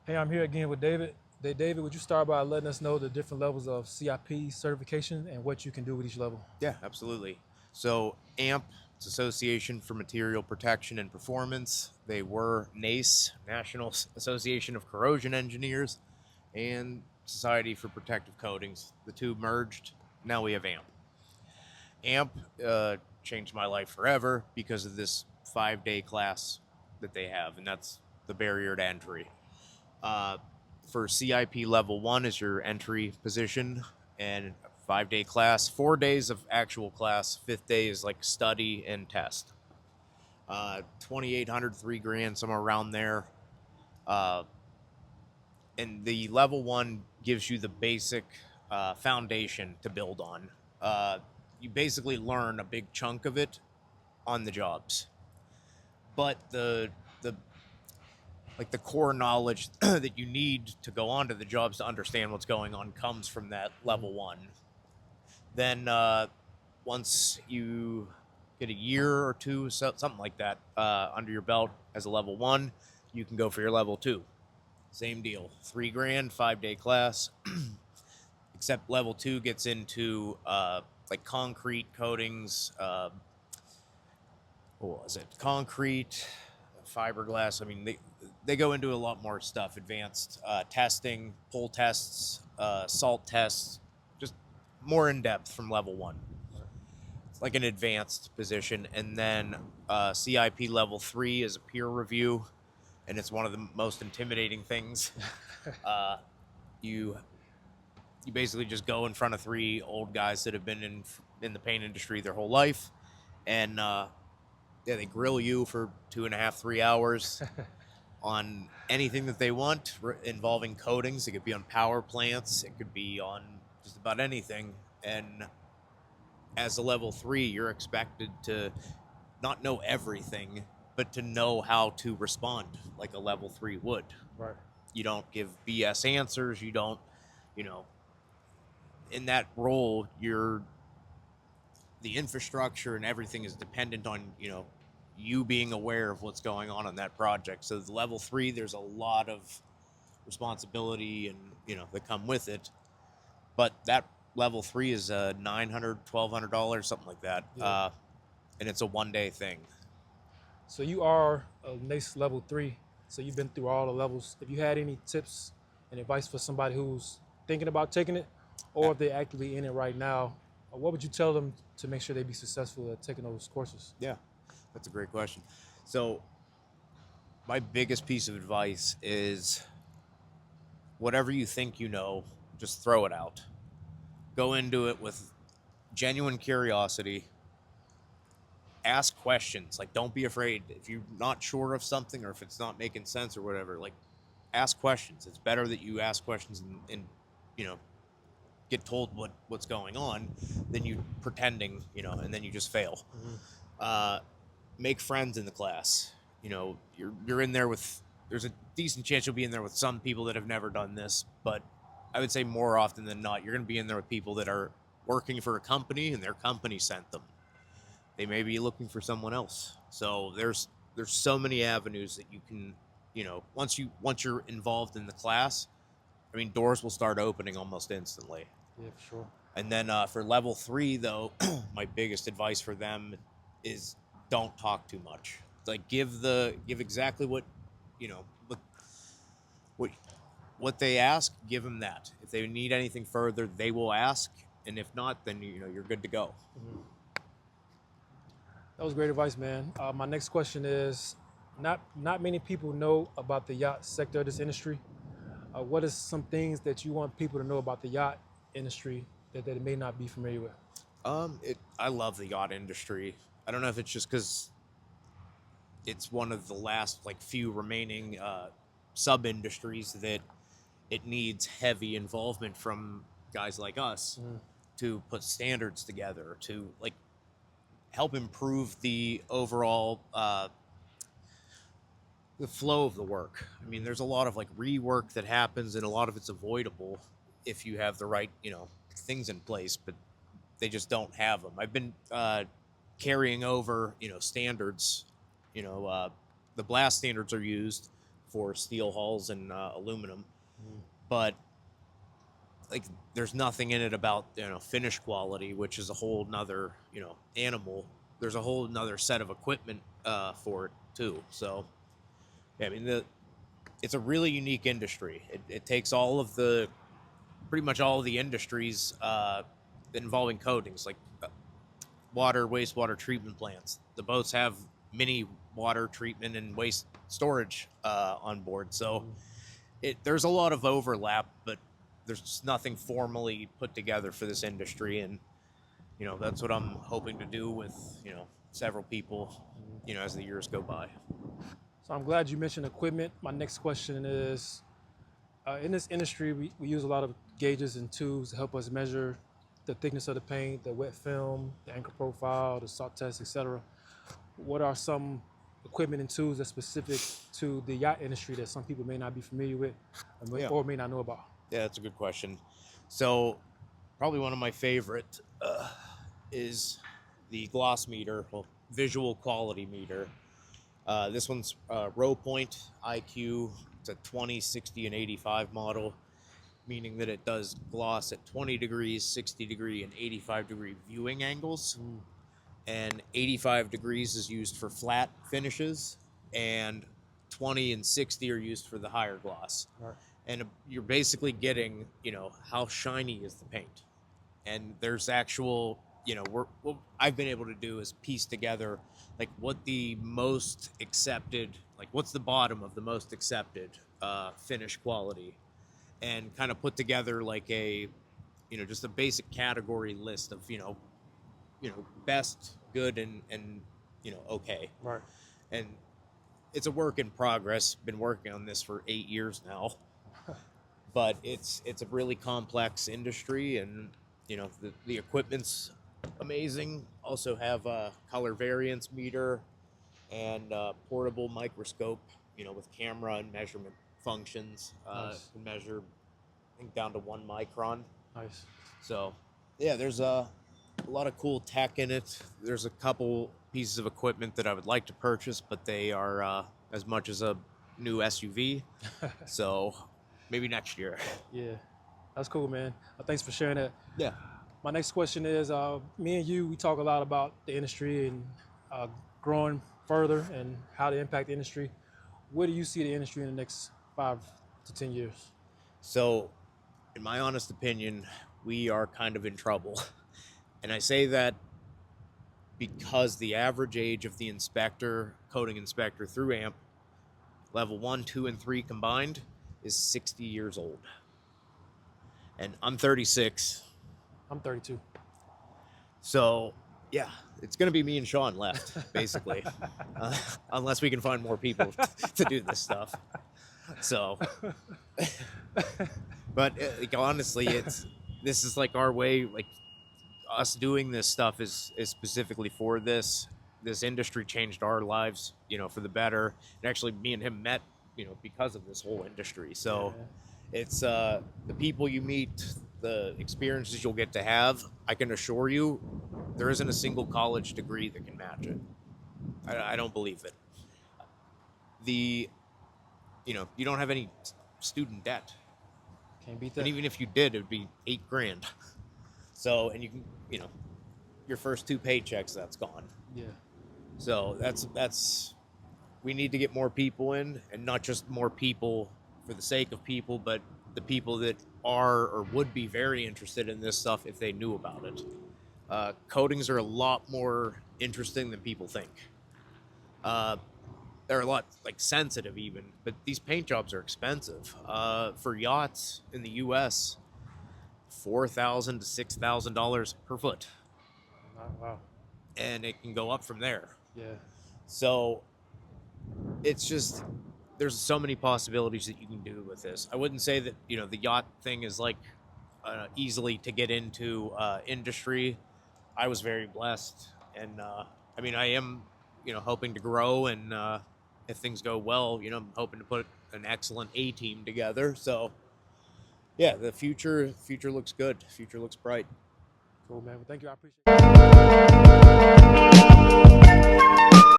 Hey, I'm here again with David. David, would you start by letting us know the different levels of CIP certification and what you can do with each level? Yeah, absolutely. So AMP, it's Association for Material Protection and Performance. They were NACE, National Association of Corrosion Engineers, and Society for Protective Coatings. The two merged. Now we have AMP. AMP changed my life forever because of this 5-day class that they have, and that's the barrier to entry. Uh, for CIP level 1 is your entry position, and 5-day class, 4 days of actual class, 5th day is like study and test. 2,800, $3,000, somewhere around there. Uh, and the level 1 gives you the basic foundation to build on. You basically learn a big chunk of it on the jobs, but the like the core knowledge that you need to go onto the jobs to understand what's going on comes from that level 1. Then once you get a year or two, something like that, under your belt as a level 1, you can go for your level 2. Same deal, $3,000, 5-day class. Except level 2 gets into like concrete coatings. What was it? Concrete, fiberglass. I mean, they go into a lot more stuff. Advanced testing, pull tests, salt tests, just more in depth from level 1. It's like an advanced position. And then CIP level 3 is a peer review, and it's one of the most intimidating things. You basically just go in front of 3 old guys that have been in the paint industry their whole life, and they grill you for 2.5, 3 hours on anything that they want involving coatings. It could be on power plants, it could be on just about anything. And as a level 3, you're expected to not know everything, but to know how to respond like a level 3 would. Right. You don't give BS answers. You don't, in that role, the infrastructure and everything is dependent on, you being aware of what's going on that project. So the level 3, there's a lot of responsibility and, that come with it. But that level 3 is $900, $1,200, something like that. Yeah. And it's a 1-day thing. So you are a NACE level 3, so you've been through all the levels. If you had any tips and advice for somebody who's thinking about taking it, or if they're actively in it right now, what would you tell them to make sure they be successful at taking those courses? Yeah, that's a great question. So my biggest piece of advice is whatever you think you know, just throw it out. Go into it with genuine curiosity. Ask questions. Like, don't be afraid. If you're not sure of something or if it's not making sense or whatever, like, ask questions. It's better that you ask questions and get told what's going on than you pretending, and then you just fail. Make friends in the class. You're in there with, there's a decent chance you'll be in there with some people that have never done this, but I would say more often than not, you're going to be in there with people that are working for a company and their company sent them. They may be looking for someone else. So there's so many avenues that you can, once you're involved in the class, I mean, doors will start opening almost instantly. Yeah, for sure. And then for level 3, though, my biggest advice for them is don't talk too much. Like, give exactly what, what they ask. Give them that. If they need anything further, they will ask, and if not, then you're good to go. That was great advice, man. My next question is, not many people know about the yacht sector of this industry. What are some things that you want people to know about the yacht industry that they may not be familiar with? I love the yacht industry. I don't know if it's just because it's one of the last few remaining sub-industries that it needs heavy involvement from guys like us to put standards together to help improve the overall the flow of the work. I mean, there's a lot of rework that happens, and a lot of it's avoidable if you have the right things in place, but they just don't have them. I've been carrying over standards. The blast standards are used for steel hulls and aluminum, but like there's nothing in it about finish quality, which is a whole nother animal. There's a whole nother set of equipment for it too. So yeah, I mean it's a really unique industry. It takes pretty much all of the industries involving coatings, like water, wastewater treatment plants. The boats have mini water treatment and waste storage on board. So there's a lot of overlap, but there's just nothing formally put together for this industry. And, that's what I'm hoping to do with, several people, as the years go by. So I'm glad you mentioned equipment. My next question is, in this industry, we use a lot of gauges and tools to help us measure the thickness of the paint, the wet film, the anchor profile, the salt test, etc. What are some equipment and tools that's specific to the yacht industry that some people may not be familiar with or may not know about? Yeah, that's a good question. So probably one of my favorite is the gloss meter, visual quality meter. This one's Row Point IQ. It's a 20, 60, and 85 model, meaning that it does gloss at 20 degrees, 60 degree, and 85 degree viewing angles. And 85 degrees is used for flat finishes, and 20 and 60 are used for the higher gloss. Right. And you're basically getting, how shiny is the paint. And there's actual, what I've been able to do is piece together, like, what the most accepted, like, what's the bottom of the most accepted finish quality, and kind of put together, like, a, just a basic category list of, best, good, and okay. Right. And it's a work in progress. Been working on this for 8 years now. But it's a really complex industry, and the equipment's amazing. Also have a color variance meter and portable microscope, with camera and measurement functions. Nice. Can measure, I think, down to 1 micron. Nice. So yeah, there's a lot of cool tech in it. There's a couple pieces of equipment that I would like to purchase, but they are as much as a new SUV. So maybe next year. Yeah, that's cool, man. Thanks for sharing that. Yeah. My next question is, me and you, we talk a lot about the industry and growing further and how to impact the industry. Where do you see the industry in the next 5 to 10 years? So, in my honest opinion, we are kind of in trouble. And I say that because the average age of the coating inspector through AMP, level 1, 2, and 3 combined, is 60 years old. And I'm 36. I'm 32. So, yeah, it's going to be me and Shaun left, basically, unless we can find more people to do this stuff. So, but honestly, this is like our way, like us doing this stuff is specifically for this. This industry changed our lives, for the better. And actually, me and him met, because of this whole industry. So it's the people you meet, the experiences you'll get to have. I can assure you, there isn't a single college degree that can match it. I don't believe it. You don't have any student debt. Can't beat that. And even if you did, it'd be $8,000. So, and you can, your first 2 paychecks, that's gone. Yeah. So that's we need to get more people in, and not just more people for the sake of people, but the people that are or would be very interested in this stuff if they knew about it. Coatings are a lot more interesting than people think. They're a lot sensitive even, but these paint jobs are expensive. For yachts in the U.S., $4,000 to $6,000 per foot. Wow. And it can go up from there. Yeah. So it's just, there's so many possibilities that you can do with this. I wouldn't say that, the yacht thing is easily to get into industry. I was very blessed. And I am, hoping to grow, and if things go well, I'm hoping to put an excellent A team together. So yeah, the future looks good. Future looks bright. Cool, man. Well, thank you. I appreciate it.